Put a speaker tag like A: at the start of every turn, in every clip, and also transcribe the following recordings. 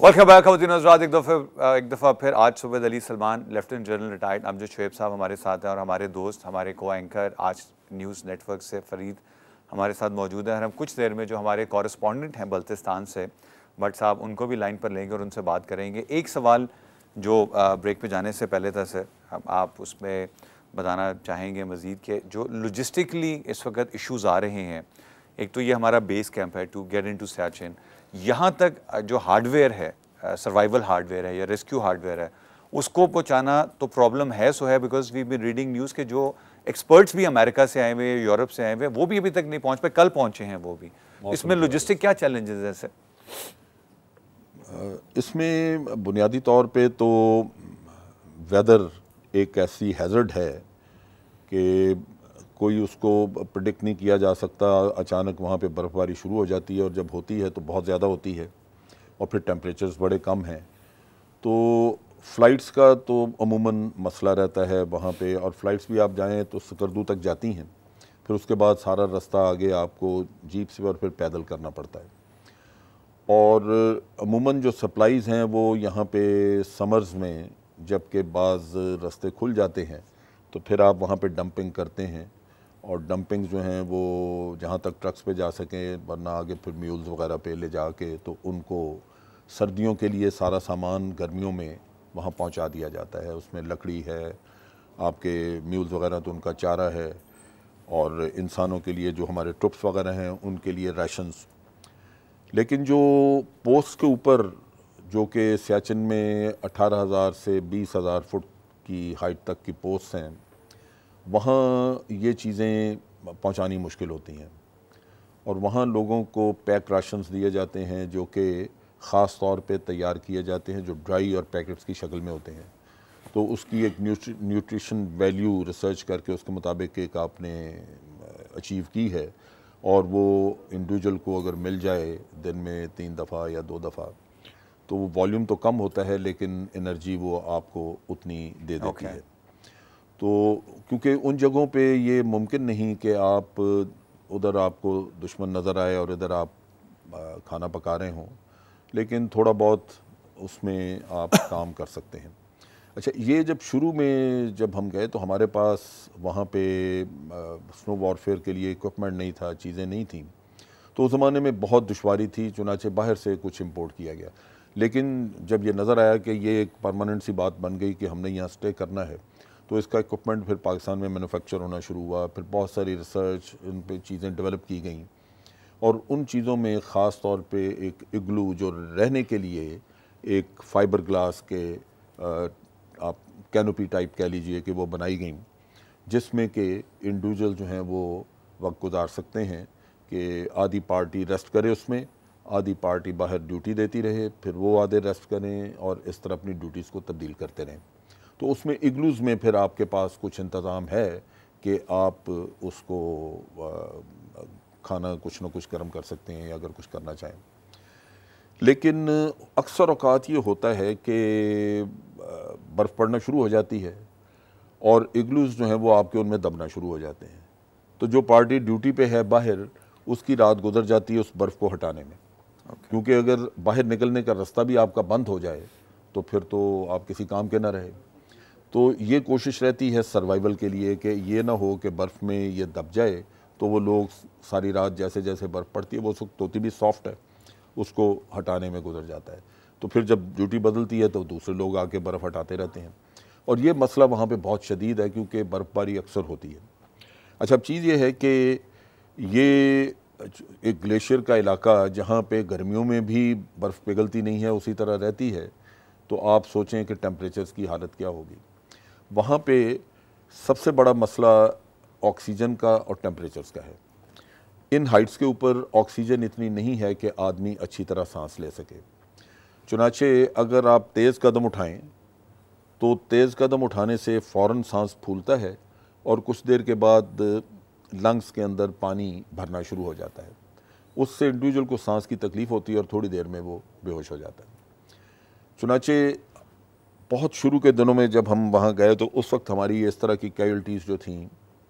A: Welcome back खवातीन हज़रात, एक दफ़ा फिर आज सुबह Ali Salman lieutenant general retired Amjad Shoaib साहब हमारे साथ हैं और हमारे दोस्त, हमारे को एंकर आज न्यूज़ नेटवर्क से फ़रीद हमारे साथ मौजूद हैं। और हम कुछ देर में जो हमारे कॉरेस्पॉन्डेंट हैं बल्तिस्तान से भट्ट साहब, उनको भी लाइन पर लेंगे और उनसे बात करेंगे। एक सवाल जो ब्रेक पे जाने से पहले था सर, आप उसमें बताना चाहेंगे मज़ीद कि जो लॉजिस्टिकली इस वक्त इश्यूज़ आ रहे हैं, एक तो ये हमारा बेस कैंप है टू गेट इनटू सियाचिन, यहाँ तक जो हार्डवेयर है, सर्वाइवल हार्डवेयर है या रेस्क्यू हार्डवेयर है, उसको पहुँचाना तो प्रॉब्लम है सो है, because we been reading news के जो एक्सपर्ट्स भी अमेरिका से आए हुए, यूरोप से आए हुए, वो भी अभी तक नहीं पहुँच पाए, कल पहुँचे हैं वो भी। इसमें लॉजिस्टिक क्या चैलेंजेस हैं सर?
B: इसमें बुनियादी तौर पे तो वेदर एक ऐसी हैज़र्ड है कि कोई उसको प्रेडिक्ट नहीं किया जा सकता। अचानक वहाँ पे बर्फ़बारी शुरू हो जाती है और जब होती है तो बहुत ज़्यादा होती है और फिर टेम्परेचर्स बड़े कम हैं, तो फ़्लाइट्स का तो अमूमन मसला रहता है वहाँ पे। और फ़्लाइट्स भी आप जाएँ तो सकरदू तक जाती हैं, फिर उसके बाद सारा रास्ता आगे आपको जीप से और फिर पैदल करना पड़ता है। और अमूमन जो सप्लाईज़ हैं वो यहाँ पे समर्स में जबकि बाज़ रास्ते खुल जाते हैं तो फिर आप वहाँ पे डंपिंग करते हैं, और डंपिंग जो हैं वो जहाँ तक ट्रक्स पे जा सकें, वरना आगे फिर म्यूल्स वगैरह पे ले जाके तो उनको सर्दियों के लिए सारा सामान गर्मियों में वहाँ पहुँचा दिया जाता है। उसमें लकड़ी है, आपके म्यूल्स वगैरह तो उनका चारा है, और इंसानों के लिए जो हमारे ट्रुप्स वगैरह हैं उनके लिए राशंस। लेकिन जो पोस्ट के ऊपर जो कि सियाचिन में 18,000 से 20,000 फुट की हाइट तक की पोस्ट हैं, वहाँ ये चीज़ें पहुँचानी मुश्किल होती हैं। और वहाँ लोगों को पैक राशंस दिए जाते हैं जो कि ख़ास तौर पे तैयार किए जाते हैं, जो ड्राई और पैकेट्स की शक्ल में होते हैं। तो उसकी एक न्यूट्रिशन वैल्यू रिसर्च करके उसके मुताबिक एक आपने अचीव की है, और वो इंडिविजुअल को अगर मिल जाए दिन में 3 दफ़ा या 2 दफ़ा, तो वो वॉल्यूम तो कम होता है लेकिन एनर्जी वो आपको उतनी दे देती है। तो क्योंकि उन जगहों पे ये मुमकिन नहीं कि आप उधर आपको दुश्मन नज़र आए और इधर आप खाना पका रहे हों, लेकिन थोड़ा बहुत उसमें आप काम कर सकते हैं। अच्छा, ये जब शुरू में जब हम गए तो हमारे पास वहाँ पे स्नो वॉरफेयर के लिए इक्विपमेंट नहीं था, चीज़ें नहीं थी, तो उस ज़माने में बहुत दुश्वारी थी, चुनाचे बाहर से कुछ इंपोर्ट किया गया। लेकिन जब ये नज़र आया कि ये एक परमानेंट सी बात बन गई कि हमने यहाँ स्टे करना है, तो इसका इक्विपमेंट फिर पाकिस्तान में मैन्युफैक्चर होना शुरू हुआ। फिर बहुत सारी रिसर्च इन पे चीज़ें डेवलप की गई, और उन चीज़ों में ख़ास तौर पे एक इग्लू जो रहने के लिए एक फ़ाइबर ग्लास के आप कैनोपी टाइप कह लीजिए कि वो बनाई गई, जिसमें कि इंडिविजुअल जो हैं वो वक्त गुजार सकते हैं कि आधी पार्टी रेस्ट करे उसमें, आधी पार्टी बाहर ड्यूटी देती रहे, फिर वो आधे रेस्ट करें और इस तरह अपनी ड्यूटीज़ को तब्दील करते रहें। तो उसमें इग्लूज़ में फिर आपके पास कुछ इंतज़ाम है कि आप उसको खाना कुछ ना कुछ गर्म कर सकते हैं या अगर कुछ करना चाहें। लेकिन अक्सर औक़ात ये होता है कि बर्फ़ पड़ना शुरू हो जाती है और इग्लूज़ जो हैं वो आपके उनमें दबना शुरू हो जाते हैं। तो जो पार्टी ड्यूटी पे है बाहर, उसकी रात गुजर जाती है उस बर्फ़ को हटाने में। क्योंकि अगर बाहर निकलने का रास्ता भी आपका बंद हो जाए तो फिर तो आप किसी काम के ना रहे। तो ये कोशिश रहती है सर्वाइवल के लिए कि ये ना हो कि बर्फ़ में ये दब जाए, तो वो लोग सारी रात जैसे जैसे बर्फ़ पड़ती है, वो होती भी सॉफ्ट है, उसको हटाने में गुजर जाता है। तो फिर जब ड्यूटी बदलती है तो दूसरे लोग आके बर्फ़ हटाते रहते हैं, और ये मसला वहाँ पे बहुत शदीद है क्योंकि बर्फ़बारी अक्सर होती है। अच्छा, अब चीज़ ये है कि ये एक ग्लेशियर का इलाका जहाँ पे गर्मियों में भी बर्फ़ पिघलती नहीं है, उसी तरह रहती है, तो आप सोचें कि टेम्परेचर्स की हालत क्या होगी। वहाँ पे सबसे बड़ा मसला ऑक्सीजन का और टेम्परेचर्स का है। इन हाइट्स के ऊपर ऑक्सीजन इतनी नहीं है कि आदमी अच्छी तरह सांस ले सके। चुनाचे अगर आप तेज़ कदम उठाएं तो तेज़ कदम उठाने से फ़ौरन सांस फूलता है और कुछ देर के बाद लंग्स के अंदर पानी भरना शुरू हो जाता है। उससे इंडिविजुअल को सांस की तकलीफ़ होती है और थोड़ी देर में वो बेहोश हो जाता है। चुनाचे बहुत शुरू के दिनों में जब हम वहाँ गए तो उस वक्त हमारी इस तरह की कैजुअल्टीज़ जो थीं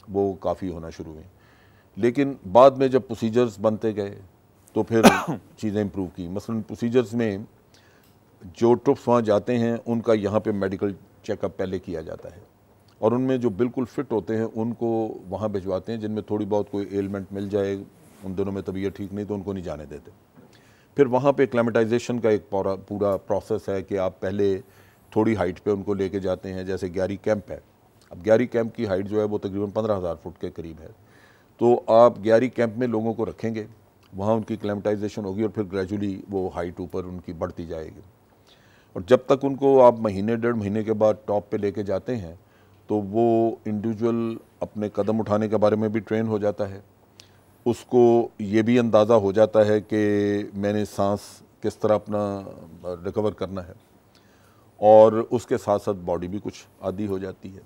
B: वो काफ़ी होना शुरू हुई, लेकिन बाद में जब प्रोसीजर्स बनते गए तो फिर चीज़ें इम्प्रूव की। मसलन प्रोसीजर्स में جو ٹرپس وہاں جاتے ہیں ان کا یہاں پہ میڈیکل چیک اپ پہلے کیا جاتا ہے، اور ان میں جو بالکل فٹ ہوتے ہیں ان کو وہاں بھجواتے ہیں، جن میں تھوڑی بہت کوئی ایلمنٹ مل جائے، ان دنوں میں طبیعت ٹھیک نہیں تو ان کو نہیں جانے دیتے۔ پھر وہاں پہ کلیمیٹائزیشن کا ایک پورا پروسیس ہے کہ آپ پہلے تھوڑی ہائٹ پہ ان کو لے کے جاتے ہیں، جیسے گیاری کیمپ ہے۔ اب گیاری کیمپ کی ہائٹ جو ہے وہ تقریباً 15,000 فٹ کے قریب ہے، تو آپ گیاری کیمپ میں لوگوں کو رکھیں گے، وہاں ان کی کلیمیٹائزیشن ہوگی اور پھر گریجولی وہ ہائٹ اوپر ان کی بڑھتی جائے گی، اور جب تک ان کو آپ مہینے 1.5 مہینے کے بعد ٹاپ پہ لے کے جاتے ہیں تو وہ انڈیویجول اپنے قدم اٹھانے کے بارے میں بھی ٹرین ہو جاتا ہے، اس کو یہ بھی اندازہ ہو جاتا ہے کہ میں نے سانس کس طرح اپنا ریکور کرنا ہے، اور اس کے ساتھ ساتھ باڈی بھی کچھ عادی ہو جاتی ہے۔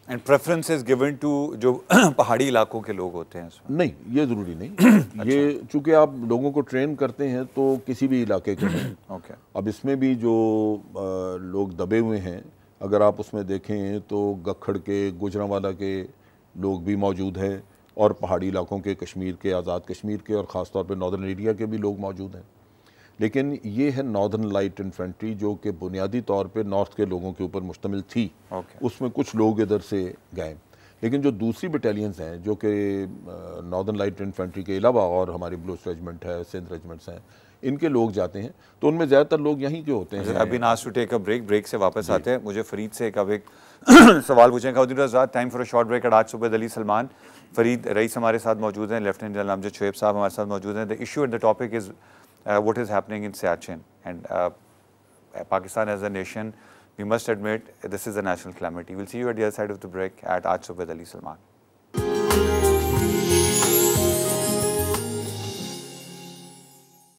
A: And preference is given to جو پہاڑی علاقوں کے لوگ ہوتے ہیں اس میں؟
B: نہیں، یہ ضروری نہیں، یہ چونکہ آپ لوگوں کو ٹرین کرتے ہیں تو کسی بھی علاقے کے ہیں۔
A: اوکے،
B: اب اس میں بھی جو لوگ دبے ہوئے ہیں، اگر آپ اس میں دیکھیں تو گکھڑ کے، گوجرانوالا کے لوگ بھی موجود ہیں، اور پہاڑی علاقوں کے، کشمیر کے، آزاد کشمیر کے، اور خاص طور پہ ناردرن ایریا کے بھی لوگ موجود ہیں۔ لیکن یہ ہے ناردرن لائٹ انفینٹری جو کہ بنیادی طور پہ نارتھ کے لوگوں کے اوپر مشتمل تھی، اس میں کچھ لوگ ادھر سے گئے، لیکن جو دوسری بٹالینز ہیں جو کہ ناردرن لائٹ انفینٹری کے علاوہ، اور ہماری بلوچ ریجمنٹ ہے، سندھ ریجمنٹس ہیں، ان کے لوگ جاتے ہیں، تو ان میں زیادہ تر لوگ یہیں کے ہوتے ہیں۔
A: ابھی ناز ٹو ٹیک اے بریک سے واپس آتے ہیں، مجھے فرید سے ایک سوال پوچھیں گا۔ Time for a short break. آج صبح علی سلمان، فرید رئیس ہمارے ساتھ موجود ہیں، لیفٹیننٹ جنرل امجد شعیب صاحب ہمارے ساتھ موجود ہیں۔ The issue and the topic is what is happening in Siachen, and Pakistan as a nation, we must admit this is a national calamity. We'll see you at the other side of the break at Aaj Subh with Ali Salman.